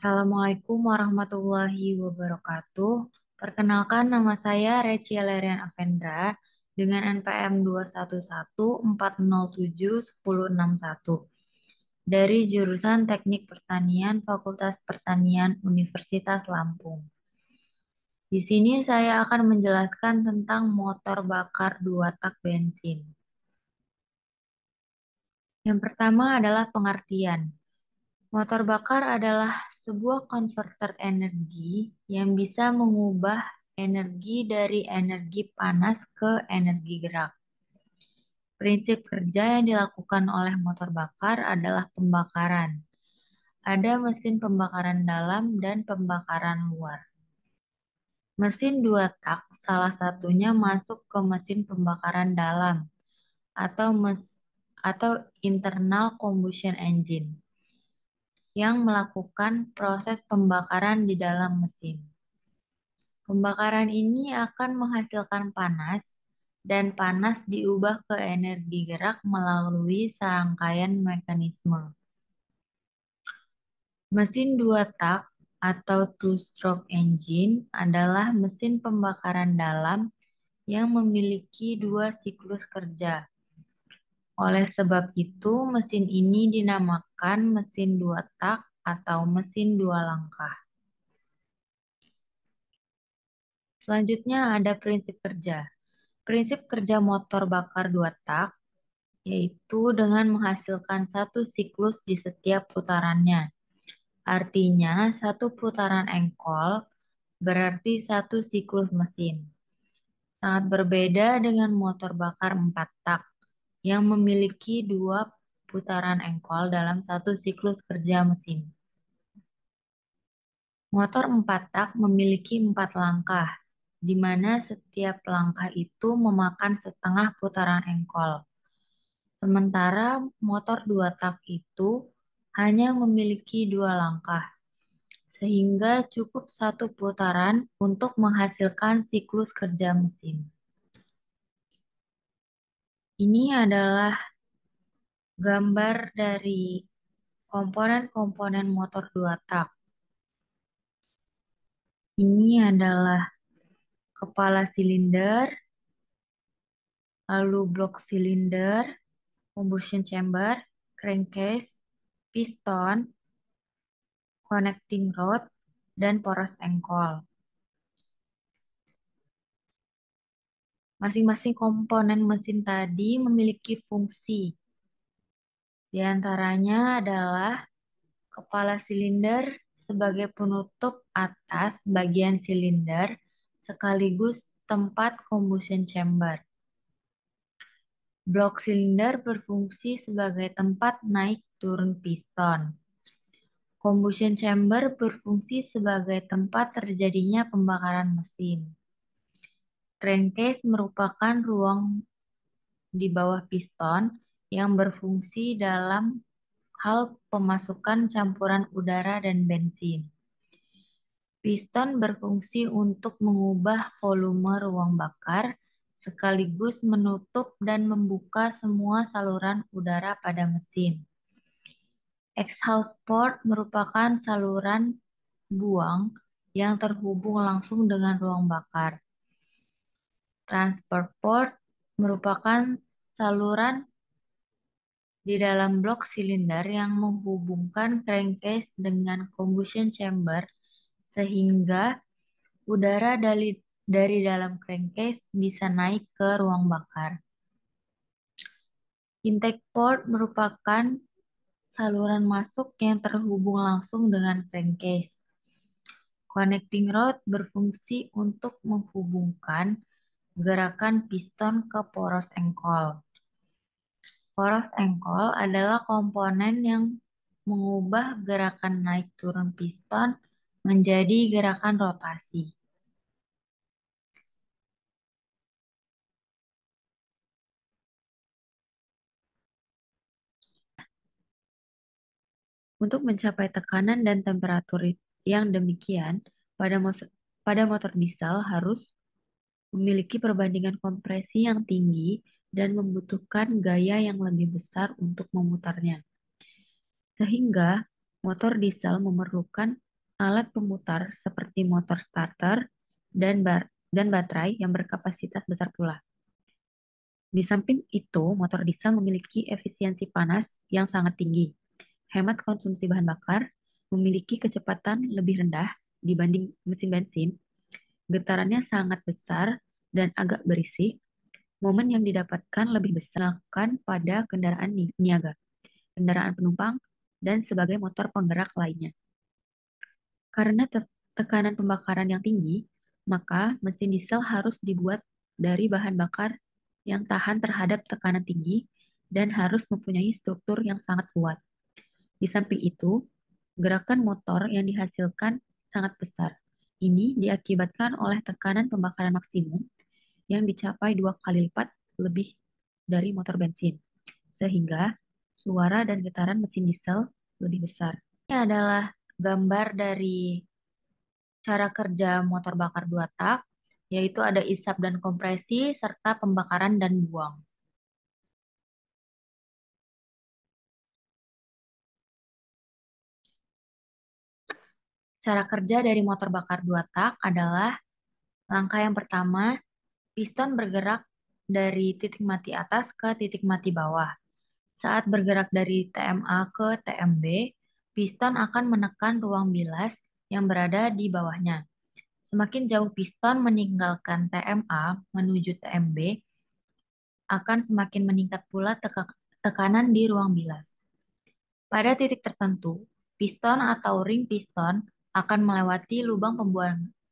Assalamualaikum warahmatullahi wabarakatuh. Perkenalkan nama saya Reci Lerian Avendra dengan NPM 211407101 dari jurusan Teknik Pertanian Fakultas Pertanian Universitas Lampung. Di sini saya akan menjelaskan tentang motor bakar dua tak bensin. Yang pertama adalah pengertian. Motor bakar adalah sebuah konverter energi yang bisa mengubah energi dari energi panas ke energi gerak. Prinsip kerja yang dilakukan oleh motor bakar adalah pembakaran. Ada mesin pembakaran dalam dan pembakaran luar. Mesin dua tak salah satunya masuk ke mesin pembakaran dalam atau internal combustion engine yang melakukan proses pembakaran di dalam mesin. Pembakaran ini akan menghasilkan panas, dan panas diubah ke energi gerak melalui serangkaian mekanisme. Mesin dua tak atau two-stroke engine adalah mesin pembakaran dalam yang memiliki dua siklus kerja. Oleh sebab itu, mesin ini dinamakan mesin dua tak atau mesin dua langkah. Selanjutnya ada prinsip kerja. Prinsip kerja motor bakar dua tak yaitu dengan menghasilkan satu siklus di setiap putarannya. Artinya, satu putaran engkol berarti satu siklus mesin. Sangat berbeda dengan motor bakar empat tak yang memiliki dua putaran engkol dalam satu siklus kerja mesin. Motor empat tak memiliki 4 langkah, di mana setiap langkah itu memakan setengah putaran engkol. Sementara motor dua tak itu hanya memiliki 2 langkah, sehingga cukup satu putaran untuk menghasilkan siklus kerja mesin. Ini adalah gambar dari komponen-komponen motor dua tak. Ini adalah kepala silinder, lalu blok silinder, combustion chamber, crankcase, piston, connecting rod, dan poros engkol. Masing-masing komponen mesin tadi memiliki fungsi. Di antaranya adalah kepala silinder sebagai penutup atas bagian silinder sekaligus tempat combustion chamber. Blok silinder berfungsi sebagai tempat naik turun piston. Combustion chamber berfungsi sebagai tempat terjadinya pembakaran mesin. Crankcase merupakan ruang di bawah piston yang berfungsi dalam hal pemasukan campuran udara dan bensin. Piston berfungsi untuk mengubah volume ruang bakar sekaligus menutup dan membuka semua saluran udara pada mesin. Exhaust port merupakan saluran buang yang terhubung langsung dengan ruang bakar. Transfer port merupakan saluran di dalam blok silinder yang menghubungkan crankcase dengan combustion chamber sehingga udara dari dalam crankcase bisa naik ke ruang bakar. Intake port merupakan saluran masuk yang terhubung langsung dengan crankcase. Connecting rod berfungsi untuk menghubungkan gerakan piston ke poros engkol. Poros engkol adalah komponen yang mengubah gerakan naik turun piston menjadi gerakan rotasi. Untuk mencapai tekanan dan temperatur yang demikian, pada motor diesel harus memiliki perbandingan kompresi yang tinggi dan membutuhkan gaya yang lebih besar untuk memutarnya. Sehingga motor diesel memerlukan alat pemutar seperti motor starter dan baterai yang berkapasitas besar pula. Di samping itu, motor diesel memiliki efisiensi panas yang sangat tinggi, hemat konsumsi bahan bakar, memiliki kecepatan lebih rendah dibanding mesin bensin, getarannya sangat besar dan agak berisik, momen yang didapatkan lebih besar pada kendaraan niaga, kendaraan penumpang, dan sebagai motor penggerak lainnya. Karena tekanan pembakaran yang tinggi, maka mesin diesel harus dibuat dari bahan bakar yang tahan terhadap tekanan tinggi dan harus mempunyai struktur yang sangat kuat. Di samping itu, gerakan motor yang dihasilkan sangat besar. Ini diakibatkan oleh tekanan pembakaran maksimum yang dicapai 2 kali lipat lebih dari motor bensin, sehingga suara dan getaran mesin diesel lebih besar. Ini adalah gambar dari cara kerja motor bakar dua tak, yaitu ada isap dan kompresi, serta pembakaran dan buang. Cara kerja dari motor bakar dua tak adalah langkah yang pertama, piston bergerak dari titik mati atas ke titik mati bawah. Saat bergerak dari TMA ke TMB, piston akan menekan ruang bilas yang berada di bawahnya. Semakin jauh piston meninggalkan TMA menuju TMB, akan semakin meningkat pula tekanan di ruang bilas. Pada titik tertentu, piston atau ring piston akan melewati lubang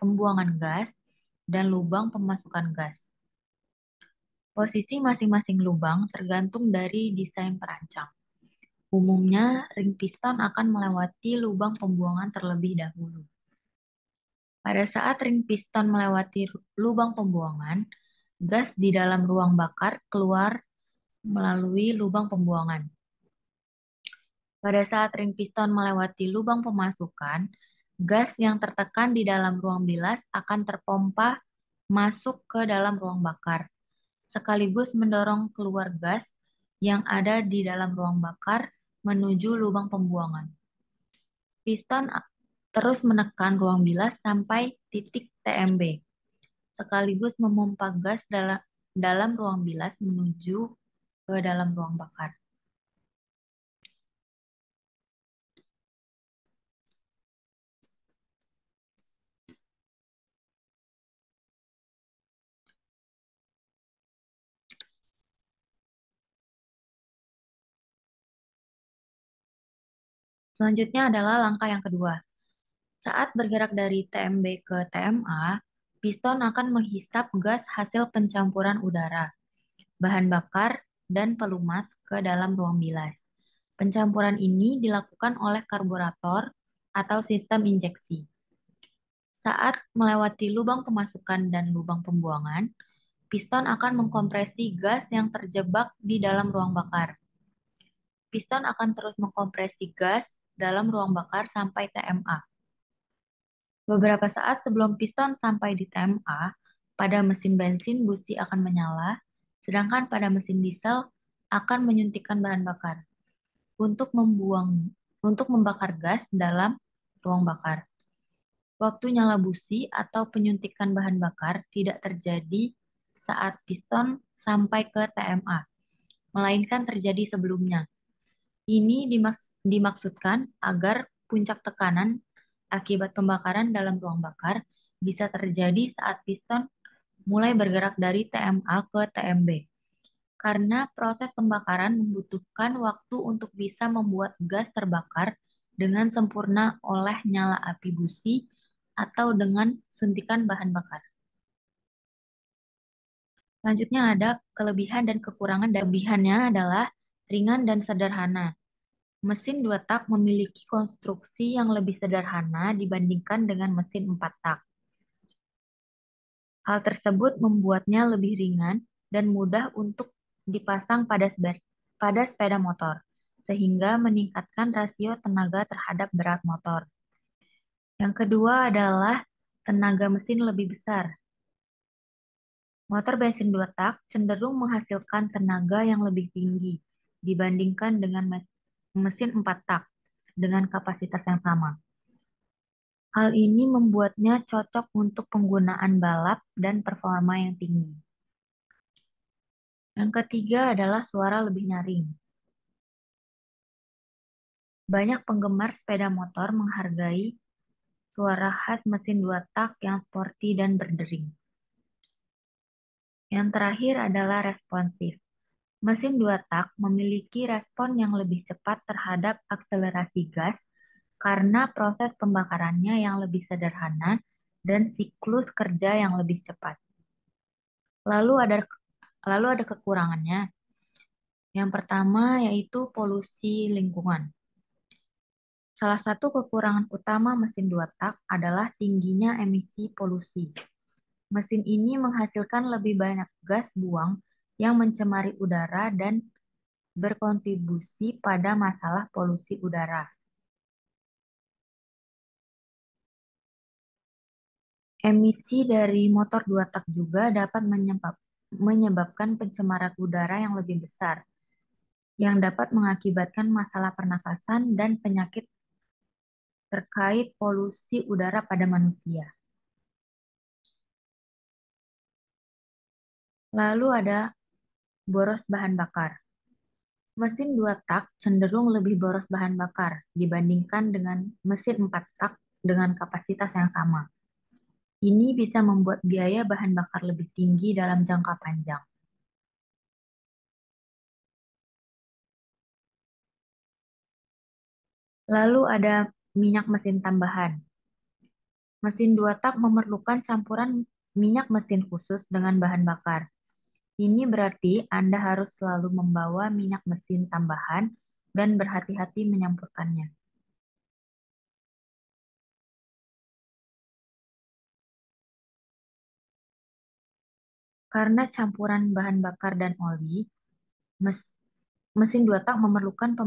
pembuangan gas dan lubang pemasukan gas. Posisi masing-masing lubang tergantung dari desain perancang. Umumnya, ring piston akan melewati lubang pembuangan terlebih dahulu. Pada saat ring piston melewati lubang pembuangan, gas di dalam ruang bakar keluar melalui lubang pembuangan. Pada saat ring piston melewati lubang pemasukan, gas yang tertekan di dalam ruang bilas akan terpompa masuk ke dalam ruang bakar, sekaligus mendorong keluar gas yang ada di dalam ruang bakar menuju lubang pembuangan. Piston terus menekan ruang bilas sampai titik TMB, sekaligus memompa gas dalam ruang bilas menuju ke dalam ruang bakar. Selanjutnya adalah langkah yang kedua. Saat bergerak dari TMB ke TMA, piston akan menghisap gas hasil pencampuran udara, bahan bakar, dan pelumas ke dalam ruang bilas. Pencampuran ini dilakukan oleh karburator atau sistem injeksi. Saat melewati lubang pemasukan dan lubang pembuangan, piston akan mengkompresi gas yang terjebak di dalam ruang bakar. Piston akan terus mengkompresi gas dalam ruang bakar sampai TMA. Beberapa saat sebelum piston sampai di TMA, pada mesin bensin busi akan menyala, sedangkan pada mesin diesel akan menyuntikkan bahan bakar untuk membakar gas dalam ruang bakar. Waktu nyala busi atau penyuntikan bahan bakar tidak terjadi saat piston sampai ke TMA, melainkan terjadi sebelumnya. Ini dimaksudkan agar puncak tekanan akibat pembakaran dalam ruang bakar bisa terjadi saat piston mulai bergerak dari TMA ke TMB. Karena proses pembakaran membutuhkan waktu untuk bisa membuat gas terbakar dengan sempurna oleh nyala api busi atau dengan suntikan bahan bakar. Selanjutnya ada kelebihan dan kekurangan. Kelebihannya adalah ringan dan sederhana. Mesin 2 tak memiliki konstruksi yang lebih sederhana dibandingkan dengan mesin 4 tak. Hal tersebut membuatnya lebih ringan dan mudah untuk dipasang pada sepeda motor, sehingga meningkatkan rasio tenaga terhadap berat motor. Yang kedua adalah tenaga mesin lebih besar. Motor bensin 2 tak cenderung menghasilkan tenaga yang lebih tinggi dibandingkan dengan mesin 4 tak dengan kapasitas yang sama. Hal ini membuatnya cocok untuk penggunaan balap dan performa yang tinggi. Yang ketiga adalah suara lebih nyaring. Banyak penggemar sepeda motor menghargai suara khas mesin dua tak yang sporty dan berdering. Yang terakhir adalah responsif. Mesin dua tak memiliki respon yang lebih cepat terhadap akselerasi gas karena proses pembakarannya yang lebih sederhana dan siklus kerja yang lebih cepat. Lalu ada lalu ada kekurangannya. Yang pertama yaitu polusi lingkungan. Salah satu kekurangan utama mesin dua tak adalah tingginya emisi polusi. Mesin ini menghasilkan lebih banyak gas buang yang mencemari udara dan berkontribusi pada masalah polusi udara. Emisi dari motor dua tak juga dapat menyebabkan pencemaran udara yang lebih besar, yang dapat mengakibatkan masalah pernafasan dan penyakit terkait polusi udara pada manusia. Lalu ada boros bahan bakar. Mesin dua tak cenderung lebih boros bahan bakar dibandingkan dengan mesin empat tak dengan kapasitas yang sama. Ini bisa membuat biaya bahan bakar lebih tinggi dalam jangka panjang. Lalu ada minyak mesin tambahan. Mesin dua tak memerlukan campuran minyak mesin khusus dengan bahan bakar. Ini berarti Anda harus selalu membawa minyak mesin tambahan dan berhati-hati menyampurkannya. Karena campuran bahan bakar dan oli, mes- mesin dua tak memerlukan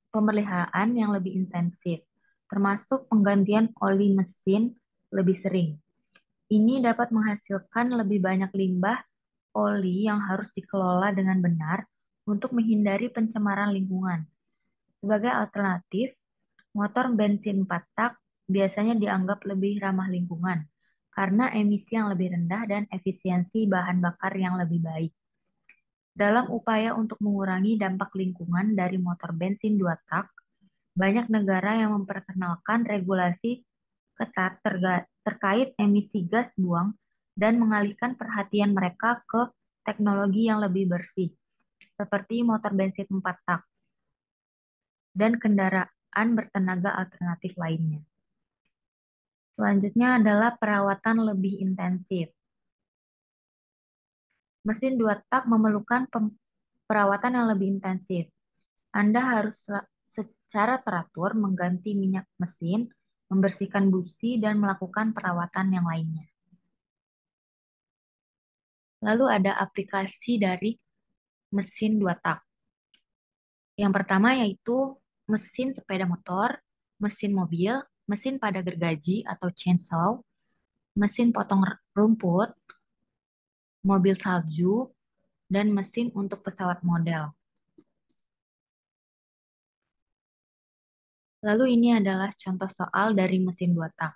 pemeliharaan yang lebih intensif, termasuk penggantian oli mesin lebih sering. Ini dapat menghasilkan lebih banyak limbah oli yang harus dikelola dengan benar untuk menghindari pencemaran lingkungan. Sebagai alternatif, motor bensin 4 tak biasanya dianggap lebih ramah lingkungan karena emisi yang lebih rendah dan efisiensi bahan bakar yang lebih baik. Dalam upaya untuk mengurangi dampak lingkungan dari motor bensin 2 tak, banyak negara yang memperkenalkan regulasi ketat terkait emisi gas buang dan mengalihkan perhatian mereka ke teknologi yang lebih bersih, seperti motor bensin 4 tak dan kendaraan bertenaga alternatif lainnya. Selanjutnya adalah perawatan lebih intensif. Mesin dua tak memerlukan perawatan yang lebih intensif. Anda harus secara teratur mengganti minyak mesin, membersihkan busi, dan melakukan perawatan yang lainnya. Lalu ada aplikasi dari mesin dua tak. Yang pertama yaitu mesin sepeda motor, mesin mobil, mesin pada gergaji atau chainsaw, mesin potong rumput, mobil salju, dan mesin untuk pesawat model. Lalu ini adalah contoh soal dari mesin dua tak.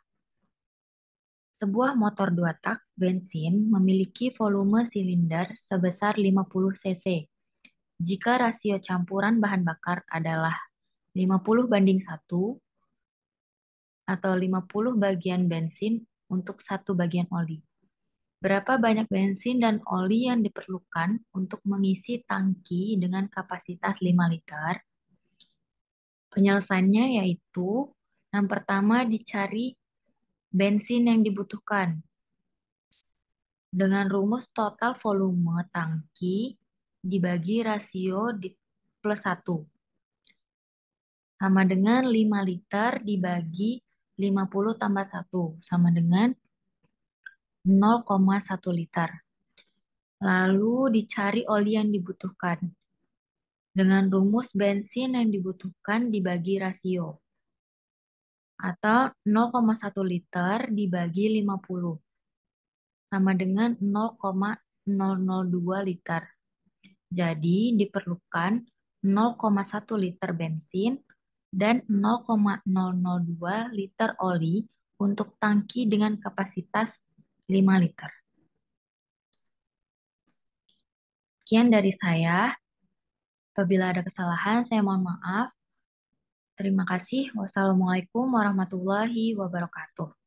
Sebuah motor dua tak bensin memiliki volume silinder sebesar 50 cc. Jika rasio campuran bahan bakar adalah 50:1 atau 50 bagian bensin untuk 1 bagian oli. Berapa banyak bensin dan oli yang diperlukan untuk mengisi tangki dengan kapasitas 5 liter? Penyelesaiannya yaitu yang pertama dicari bensin yang dibutuhkan dengan rumus total volume tangki dibagi rasio plus 1 sama dengan 5 liter dibagi 50 tambah 1 sama dengan 0,1 liter. Lalu dicari oli yang dibutuhkan dengan rumus bensin yang dibutuhkan dibagi rasio atau 0,1 liter dibagi 50 sama dengan 0,002 liter. Jadi diperlukan 0,1 liter bensin dan 0,002 liter oli untuk tangki dengan kapasitas 5 liter. Sekian dari saya. Apabila ada kesalahan, saya mohon maaf. Terima kasih. Wassalamualaikum warahmatullahi wabarakatuh.